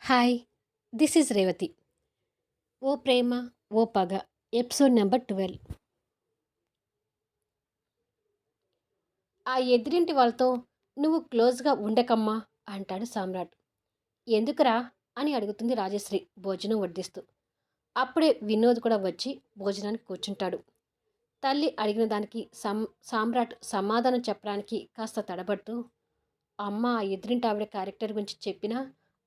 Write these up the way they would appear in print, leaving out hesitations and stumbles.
Hi! This is Revathi. 'O Prema O Paga' episode number 12. ఆ ఎదురింటి వాళ్ళతో "నువ్వు క్లోజ్‌గా ఉండకమ్మా" అంటాడు సామ్రాట్. "ఎందుకురా?" అని అడుగుతుంది రాజశ్రీ భోజనం వడ్డిస్తూ. అప్పుడే వినోద్ కూడా వచ్చి భోజనానికి కూర్చుంటాడు. తల్లి అడిగిన దానికి సామ్రాట్ సమాధానం చెప్పడానికి కాస్త తడబడుతూ, "అమ్మ ఆ ఎదురింటావిడ క్యారెక్టర్ గురించి చెప్పినా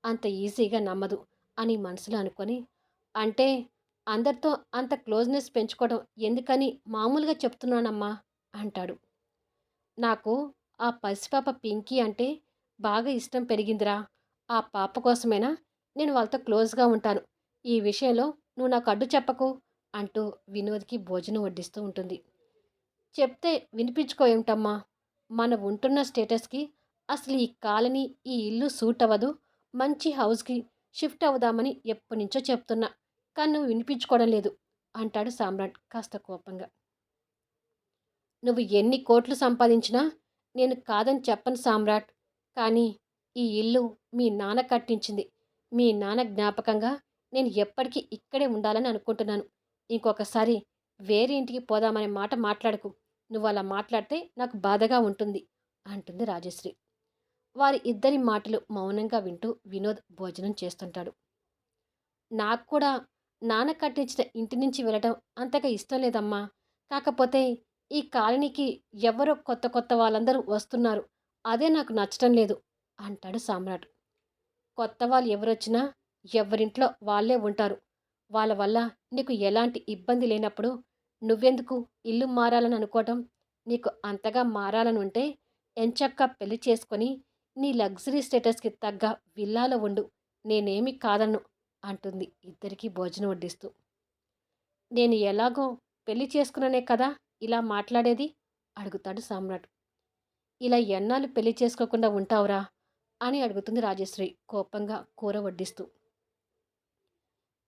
అంత ఈజీగా నమ్మదు" అని మనసులో అనుకొని, "అంటే అందరితో అంత క్లోజ్‌నెస్ పెంచుకోవడం ఎందుకని మామూలుగా చెప్తున్నానమ్మా" అంటాడు. "నాకు ఆ పసిపాప పింకీ అంటే బాగా ఇష్టం పెరిగిందిరా. ఆ పాప కోసమైనా నేను వాళ్ళతో క్లోజ్‌గా ఉంటాను. ఈ విషయంలో నువ్వు నాకు అడ్డు చెప్పకు" అంటూ వినోద్‌కి భోజనం వడ్డిస్తూ ఉంటుంది. "చెప్తే వినిపించుకోవేమిటమ్మా? మనం ఉంటున్న స్టేటస్‌కి అసలు ఈ కాలనీ, ఈ ఇల్లు సూట్ అవ్వదు. మంచి హౌస్‌కి షిఫ్ట్ అవుదామని ఎప్పటినుంచో చెప్తున్నా. కానీ నువ్వు వినిపించుకోవడం లేదు" అంటాడు సామ్రాట్ కాస్త కోపంగా. "నువ్వు ఎన్ని కోట్లు సంపాదించినా నేను కాదని చెప్పను సామ్రాట్. కానీ ఈ ఇల్లు మీ నాన్న కట్టించింది. మీ నాన్న జ్ఞాపకంగా నేను ఎప్పటికీ ఇక్కడే ఉండాలని అనుకుంటున్నాను. ఇంకొకసారి వేరే ఇంటికి పోదామనే మాట మాట్లాడకు. నువ్వు అలా మాట్లాడితే నాకు బాధగా ఉంటుంది" అంటుంది రాజశ్రీ. వారి ఇద్దరి మాటలు మౌనంగా వింటూ వినోద్ భోజనం చేస్తుంటాడు. "నాకు కూడా నాన్న కట్టించిన ఇంటి నుంచి వెళ్ళటం అంతగా ఇష్టం లేదమ్మా. కాకపోతే ఈ కాలనీకి ఎవరో కొత్త కొత్త వాళ్ళందరూ వస్తున్నారు. అదే నాకు నచ్చటం లేదు" అంటాడు సామ్రాట్. "కొత్త వాళ్ళు ఎవరొచ్చినా ఎవరింట్లో వాళ్ళే ఉంటారు. వాళ్ళ వల్ల నీకు ఎలాంటి ఇబ్బంది లేనప్పుడు నువ్వెందుకు ఇల్లు మారాలని అనుకోవటం? నీకు అంతగా మారాలని ఉంటే ఎంచక్కా పెళ్లి చేసుకొని నీ లగ్జరీ స్టేటస్‌కి తగ్గ విల్లాలో ఉండు. నేనేమీ కాదనను" అంటుంది ఇద్దరికీ భోజనం వడ్డిస్తూ. "నేను ఎలాగో పెళ్లి చేసుకున్నానే కదా ఇలా మాట్లాడేది" అడుగుతాడు సామ్రాట్. "ఇలా ఎన్నాళ్ళు పెళ్లి చేసుకోకుండా ఉంటావురా" అని అడుగుతుంది రాజశ్రీ కోపంగా కూర వడ్డిస్తూ.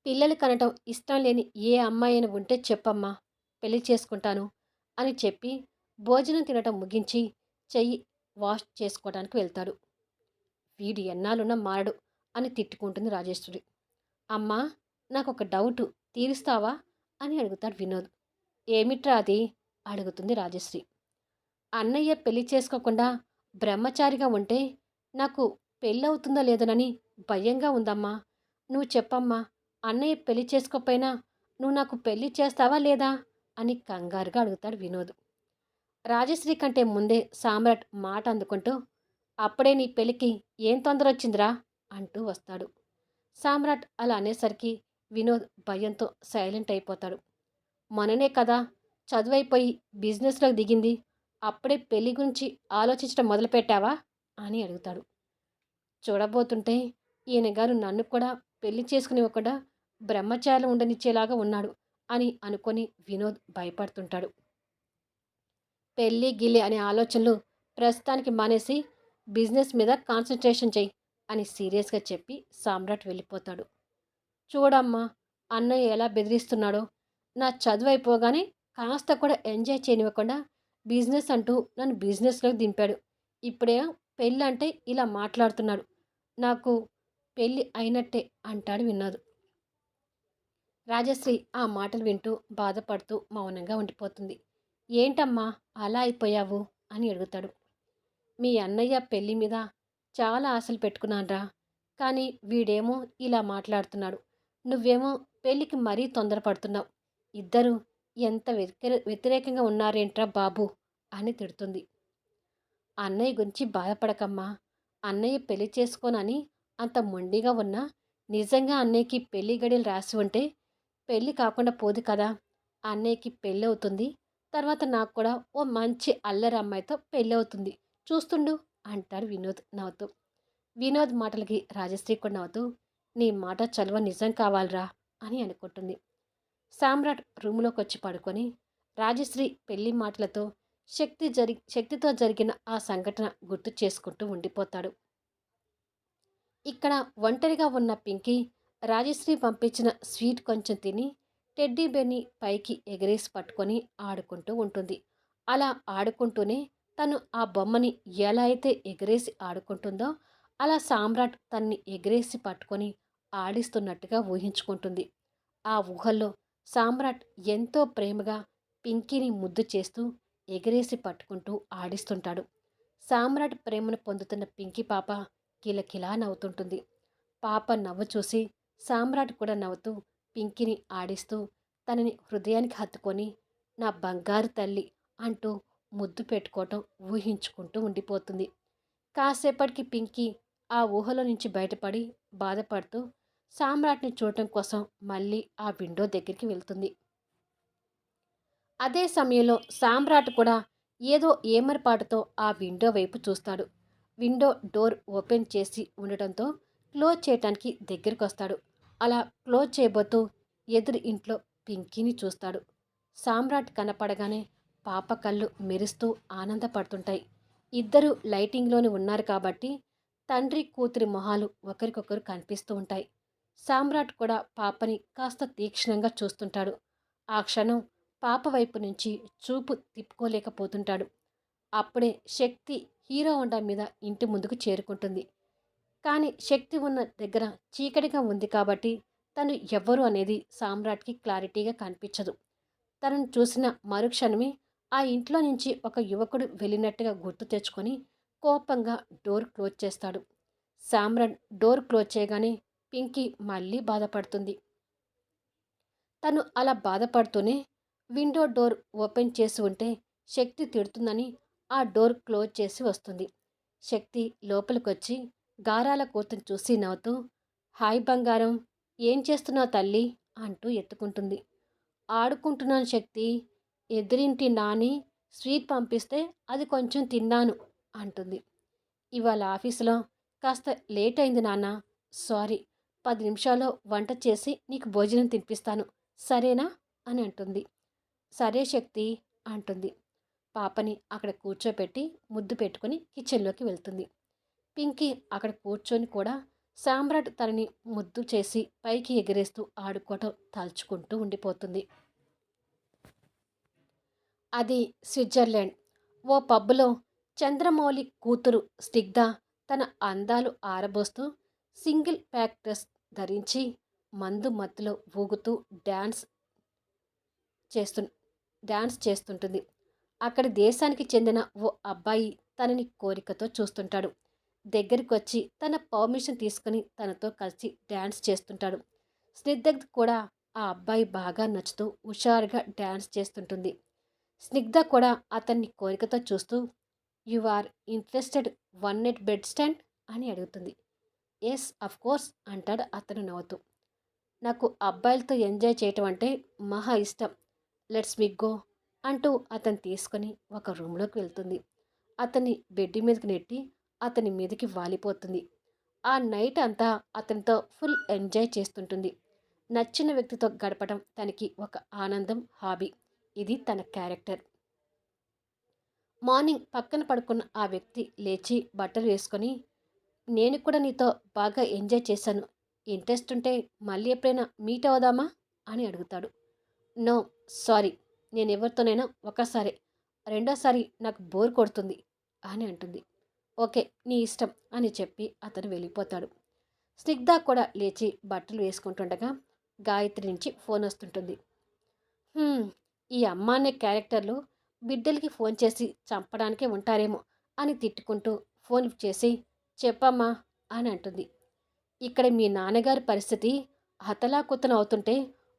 "పిల్లలు కనటం ఇష్టం లేని ఏ అమ్మాయైనా ఉంటే చెప్పమ్మా, పెళ్లి చేసుకుంటాను" అని చెప్పి భోజనం తినటం ముగించి చెయ్యి వాష్ చేసుకోవడానికి వెళ్తాడు. "వీడు ఎన్నాళ్ళున్నా మారడు" అని తిట్టుకుంటుంది రాజేశ్వరి. "అమ్మా, నాకొక డౌటు, తీరుస్తావా?" అని అడుగుతాడు వినోద్. "ఏమిట్రా అది?" అడుగుతుంది రాజశ్రీ. "అన్నయ్య పెళ్లి చేసుకోకుండా బ్రహ్మచారిగా ఉంటే నాకు పెళ్ళవుతుందో లేదోనని భయంగా ఉందమ్మా. నువ్వు చెప్పమ్మా, అన్నయ్య పెళ్లి చేసుకోకపోయినా నువ్వు నాకు పెళ్లి చేస్తావా లేదా?" అని కంగారుగా అడుగుతాడు వినోద్. రాజశ్రీ కంటే ముందే సామ్రాట్ మాట అందుకుంటూ, "అప్పుడే నీ పెళ్ళికి ఏం తొందరొచ్చిందిరా" అంటూ వస్తాడు. సామ్రాట్ అలా అనేసరికి వినోద్ భయంతో సైలెంట్ అయిపోతాడు. "మొన్ననే కదా చదువైపోయి బిజినెస్‌లోకి దిగింది. అప్పుడే పెళ్లి గురించి ఆలోచించడం మొదలుపెట్టావా?" అని అడుగుతాడు. "చూడబోతుంటే ఈయన గారు నన్ను కూడా పెళ్లి చేసుకునివ్వకుండా బ్రహ్మచారిలో ఉండనిచ్చేలాగా ఉన్నాడు" అని అనుకొని వినోద్ భయపడుతుంటాడు. "పెళ్ళి, గిల్లి అనే ఆలోచనలు ప్రస్తుతానికి మానేసి బిజినెస్ మీద కాన్సంట్రేషన్ చెయ్యి" అని సీరియస్‌గా చెప్పి సామ్రాట్ వెళ్ళిపోతాడు. "చూడమ్మా, అన్నయ్య ఎలా బెదిరిస్తున్నాడో. నా చదువైపోగానే కాస్త కూడా ఎంజాయ్ చేయనివ్వకుండా బిజినెస్ అంటూ నన్ను బిజినెస్‌లోకి దింపాడు. ఇప్పుడేమో పెళ్ళంటే ఇలా మాట్లాడుతున్నాడు. నాకు పెళ్ళి అయినట్టే" అంటాడు వినోద్. రాజశ్రీ ఆ మాటలు వింటూ బాధపడుతూ మౌనంగా ఉండిపోతుంది. "ఏంటమ్మా అలా అయిపోయావు?" అని అడుగుతాడు. "మీ అన్నయ్య పెళ్లి మీద చాలా ఆశలు పెట్టుకున్నానురా. కానీ వీడేమో ఇలా మాట్లాడుతున్నాడు. నువ్వేమో పెళ్ళికి మరీ తొందరపడుతున్నావు. ఇద్దరూ ఎంత వ్యతిరేకంగా ఉన్నారేంట్రా బాబు" అని తిడుతుంది. "అన్నయ్య గురించి బాధపడకమ్మా. అన్నయ్య పెళ్లి చేసుకోనని అంత మొండిగా ఉన్నా నిజంగా అన్నయ్యకి పెళ్లి గడియలు రాసి ఉంటే పెళ్లి కాకుండా పోదు కదా. అన్నయ్యకి పెళ్ళవుతుంది. తర్వాత నాకు కూడా ఓ మంచి అల్లరి అమ్మాయితో పెళ్ళవుతుంది. చూస్తుండు" అంటాడు వినోద్ నవ్వుతూ. వినోద్ మాటలకి రాజశ్రీ కూడా నవ్వుతూ, "నీ మాట చలువ నిజం కావాలిరా" అని అనుకుంటుంది. సామ్రాట్ రూములోకొచ్చి పడుకొని రాజశ్రీ పెళ్లి మాటలతో శక్తితో జరిగిన ఆ సంఘటన గుర్తు చేసుకుంటూ ఉండిపోతాడు. ఇక్కడ ఒంటరిగా ఉన్న పింకీ రాజశ్రీ పంపించిన స్వీట్ కొంచెం తిని టెడ్డీ బేర్ని పైకి ఎగరేసి పట్టుకొని ఆడుకుంటూ ఉంటుంది. అలా ఆడుకుంటూనే తను ఆ బొమ్మని ఎలా అయితే ఎగరేసి ఆడుకుంటుందో అలా సామ్రాట్ తన్ని ఎగరేసి పట్టుకొని ఆడిస్తున్నట్టుగా ఊహించుకుంటుంది. ఆ ఊహల్లో సామ్రాట్ ఎంతో ప్రేమగా పింకీని ముద్దు చేస్తూ ఎగరేసి పట్టుకుంటూ ఆడిస్తుంటాడు. సామ్రాట్ ప్రేమను పొందుతున్న పింకీ పాప కిలకిలా నవ్వుతుంటుంది. పాప నవ్వు చూసి సామ్రాట్ కూడా నవ్వుతూ పింకీని ఆడిస్తూ తనని హృదయానికి హత్తుకొని నా బంగారు తల్లి అంటూ ముద్దు పెట్టుకోవటం ఊహించుకుంటూ ఉండిపోతుంది. కాసేపటికి పింకీ ఆ ఊహలో నుంచి బయటపడి బాధపడుతూ సామ్రాట్ని చూడటం కోసం మళ్ళీ ఆ విండో దగ్గరికి వెళ్తుంది. అదే సమయంలో సామ్రాట్ కూడా ఏదో ఏమరపాటుతో ఆ విండో వైపు చూస్తాడు. విండో డోర్ ఓపెన్ చేసి ఉండటంతో క్లోజ్ చేయటానికి దగ్గరికొస్తాడు. అలా క్లోజ్ చేయబోతూ ఎదురు ఇంట్లో పింకీని చూస్తాడు. సామ్రాట్ కనపడగానే పాప కళ్ళు మెరుస్తూ ఆనందపడుతుంటాయి. ఇద్దరు లైటింగ్లోనే ఉన్నారు కాబట్టి తండ్రి కూతురి మొహాలు ఒకరికొకరు కనిపిస్తూ ఉంటాయి. సామ్రాట్ కూడా పాపని కాస్త తీక్షణంగా చూస్తుంటాడు. ఆ క్షణం పాప వైపు నుంచి చూపు తిప్పుకోలేకపోతుంటాడు. అప్పుడే శక్తి హీరో హోండా మీద ఇంటి ముందుకు చేరుకుంటుంది. కానీ శక్తి ఉన్న దగ్గర చీకటిగా ఉంది కాబట్టి తను ఎవ్వరు అనేది సామ్రాట్కి క్లారిటీగా కనిపించదు. తనను చూసిన మరుక్షణమే ఆ ఇంట్లో నుంచి ఒక యువకుడు వెళ్ళినట్టుగా గుర్తు తెచ్చుకొని కోపంగా డోర్ క్లోజ్ చేస్తాడు. సామ్రాట్ డోర్ క్లోజ్ చేయగానే పింకీ మళ్ళీ బాధపడుతుంది. తను అలా బాధపడుతూనే విండో డోర్ ఓపెన్ చేసి ఉంటే శక్తి తిడుతుందని ఆ డోర్ క్లోజ్ చేసి వస్తుంది. శక్తి లోపలికొచ్చి గారాల కూతుని చూసి నవ్వుతూ హాయ్ బంగారం, ఏం చేస్తున్నావు తల్లి అంటూ ఎత్తుకుంటుంది. ఆడుకుంటున్నాను శక్తి, ఎదురింటి నాని స్వీట్ పంపిస్తే అది కొంచెం తిన్నాను అంటుంది. ఇవాళ ఆఫీసులో కాస్త లేట్ అయింది నాన్న, సారీ, 10 నిమిషాల్లో వంట చేసి నీకు భోజనం తినిపిస్తాను సరేనా అని అంటుంది. సరే శక్తి అంటుంది. పాపని అక్కడ కూర్చోపెట్టి ముద్దు పెట్టుకుని కిచెన్లోకి వెళ్తుంది. పింకీ అక్కడ కూర్చొని కూడా సామ్రాట్ తనని ముద్దు చేసి పైకి ఎగిరేస్తూ ఆడుకోవటం తలుచుకుంటూ ఉండిపోతుంది. అది స్విట్జర్లాండ్. ఓ పబ్బులో చంద్రమౌళి కూతురు స్నిగ్ధ తన అందాలు ఆరబోస్తూ సింగిల్ ప్యాక్ డ్రెస్ ధరించి మందు మత్తులో ఊగుతూ చేస్తు డ్యాన్స్ చేస్తుంటుంది. అక్కడి దేశానికి చెందిన ఓ అబ్బాయి తనని కోరికతో చూస్తుంటాడు. దగ్గరికొచ్చి తన పర్మిషన్ తీసుకుని తనతో కలిసి డ్యాన్స్ చేస్తుంటాడు. స్నిగ్ధకు కూడా ఆ అబ్బాయి బాగా నచ్చుతూ హుషారుగా డ్యాన్స్ చేస్తుంటుంది. స్నిగ్ధ కూడా అతన్ని కోరికతో చూస్తూ you are interested one night bed stand అని అడుగుతుంది. ఎస్ అఫ్ కోర్స్ అంటాడు అతను నవ్వుతూ. నాకు అబ్బాయిలతో ఎంజాయ్ చేయటం అంటే మహా ఇష్టం, లెట్స్ మీ గో అంటూ అతను తీసుకొని ఒక రూమ్లోకి వెళ్తుంది. అతన్ని బెడ్ మీదకి నెట్టి అతని మీదకి వాలిపోతుంది. ఆ నైట్ అంతా అతనితో ఫుల్ ఎంజాయ్ చేస్తుంటుంది. నచ్చిన వ్యక్తితో గడపడం తనకి ఒక ఆనందం, హాబీ. ఇది తన క్యారెక్టర్. మార్నింగ్ పక్కన పడుకున్న ఆ వ్యక్తి లేచి బట్టలు వేసుకొని నేను కూడా నీతో బాగా ఎంజాయ్ చేశాను, ఇంట్రెస్ట్ ఉంటే మళ్ళీ ఎప్పుడైనా మీట్ అవుదామా అని అడుగుతాడు. నో సారీ, నేను ఎవరితోనైనా ఒకసారి, రెండోసారి నాకు బోర్ కొడుతుంది అని అంటుంది. ఓకే నీ ఇష్టం అని చెప్పి అతను వెళ్ళిపోతాడు. స్నిగ్ధ కూడా లేచి బట్టలు వేసుకుంటుండగా గాయత్రి నుంచి ఫోన్ వస్తుంటుంది. ఈ అమ్మ అనే క్యారెక్టర్లు బిడ్డలకి ఫోన్ చేసి చంపడానికే ఉంటారేమో అని తిట్టుకుంటూ ఫోన్ చేసి చెప్పమ్మా అని అంటుంది. ఇక్కడ మీ నాన్నగారి పరిస్థితి హతలాకుతలం అవుతుంటే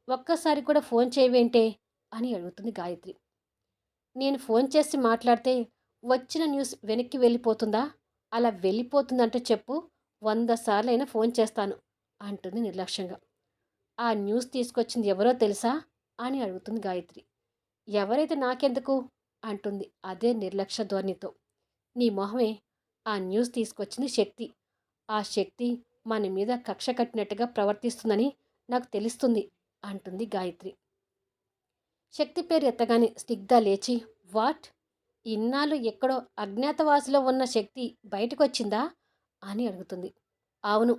ఒక్కసారి కూడా ఫోన్ చేయవేంటే అని అడుగుతుంది గాయత్రి. నేను ఫోన్ చేసి మాట్లాడితే వచ్చిన న్యూస్ వెనక్కి వెళ్ళిపోతుందా? అలా వెళ్ళిపోతుందంటే చెప్పు, 100 సార్లైనా ఫోన్ చేస్తాను అంటుంది నిర్లక్ష్యంగా. ఆ న్యూస్ తీసుకొచ్చింది ఎవరో తెలుసా అని అడుగుతుంది గాయత్రి. ఎవరైతే నాకెందుకు అంటుంది అదే నిర్లక్ష్య ధోరణితో. నీ మొహమే, ఆ న్యూస్ తీసుకొచ్చింది శక్తి. ఆ శక్తి మన మీద కక్ష కట్టినట్టుగా ప్రవర్తిస్తుందని నాకు తెలుస్తుంది అంటుంది గాయత్రి. శక్తి పేరు ఎత్తగానే స్నిగ్ధ లేచి వాట్, ఇన్నాళ్ళు ఎక్కడో అజ్ఞాతవాసిలో ఉన్న శక్తి బయటకొచ్చిందా అని అడుగుతుంది. అవును,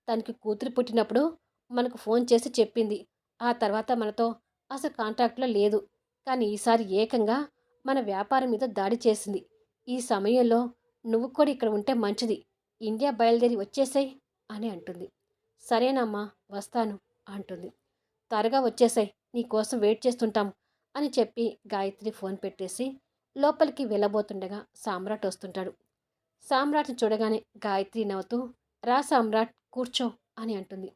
తనకి కూతురు పుట్టినప్పుడు మనకు ఫోన్ చేసి చెప్పింది. ఆ తర్వాత మనతో అసలు కాంటాక్ట్లో లేదు. కానీ ఈసారి ఏకంగా మన వ్యాపారం మీద దాడి చేసింది. ఈ సమయంలో నువ్వు కూడా ఇక్కడ ఉంటే మంచిది, ఇండియా బయలుదేరి వచ్చేసాయి అని అంటుంది. సరేనమ్మా, వస్తాను అంటుంది. త్వరగా వచ్చేసాయి, నీకోసం వెయిట్ చేస్తుంటాం అని చెప్పి గాయత్రి ఫోన్ పెట్టేసి లోపలికి వెళ్ళబోతుండగా సామ్రాట్ వస్తుంటాడు. సామ్రాట్ని చూడగానే గాయత్రి నవ్వుతూ, రా సామ్రాట్, కూర్చో అని అంటుంది.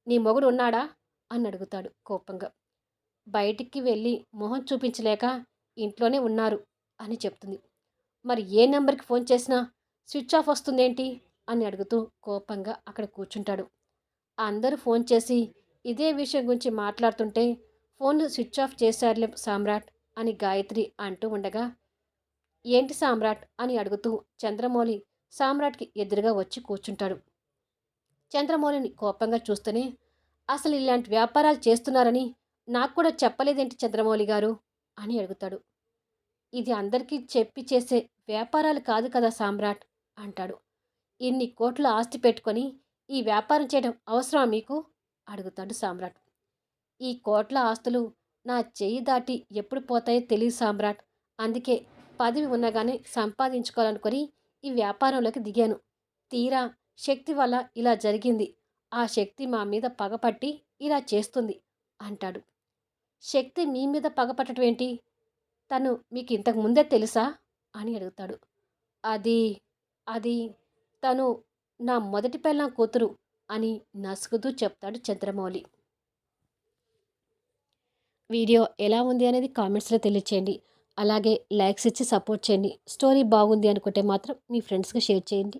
నీ మొగుడు ఉన్నాడా అని అడుగుతాడు కోపంగా. బయటికి వెళ్ళి మొహం చూపించలేక ఇంట్లోనే ఉన్నారు అని చెప్తుంది. మరి ఏ నెంబర్కి ఫోన్ చేసినా స్విచ్ ఆఫ్ వస్తుందేంటి అని అడుగుతూ కోపంగా అక్కడ కూర్చుంటాడు. అందరూ ఫోన్ చేసి ఇదే విషయం గురించి మాట్లాడుతుంటే ఫోన్ స్విచ్ ఆఫ్ చేశారులే సామ్రాట్ అని గాయత్రి అంటూ ఉండగా, ఏంటి సామ్రాట్ అని అడుగుతూ చంద్రమౌళి సామ్రాట్కి ఎదురుగా వచ్చి కూర్చుంటాడు. చంద్రమౌళిని కోపంగా చూస్తూనే, అసలు ఇలాంటి వ్యాపారాలు చేస్తున్నారని నాకు కూడా చెప్పలేదేంటి చంద్రమౌళి గారు అని అడుగుతాడు. ఇది అందరికీ చెప్పి చేసే వ్యాపారాలు కాదు కదా సామ్రాట్ అంటాడు. ఇన్ని కోట్ల ఆస్తి పెట్టుకొని ఈ వ్యాపారం చేయడం అవసరమా మీకు అడుగుతాడు సామ్రాట్. ఈ కోట్ల ఆస్తులు నా చెయ్యి దాటి ఎప్పుడు పోతాయో తెలియదు సామ్రాట్. అందుకే పదవి ఉన్నగానే సంపాదించుకోవాలనుకొని ఈ వ్యాపారంలోకి దిగాను. తీరా శక్తి వల్ల ఇలా జరిగింది. ఆ శక్తి మా మీద పగపట్టి ఇలా చేస్తుంది అంటాడు. శక్తి మీ మీద పగపట్టడం ఏంటి? తను మీకు ఇంతకు ముందే తెలుసా అని అడుగుతాడు. అది అది తను నా మొదటి పెళ్ళాం కూతురు అని నసుగుతూ చెప్తాడు చంద్రమౌళి. వీడియో ఎలా ఉంది అనేది కామెంట్స్లో తెలియచేయండి. అలాగే లైక్స్ ఇచ్చి సపోర్ట్ చేయండి. స్టోరీ బాగుంది అనుకుంటే మాత్రం మీ ఫ్రెండ్స్కి షేర్ చేయండి.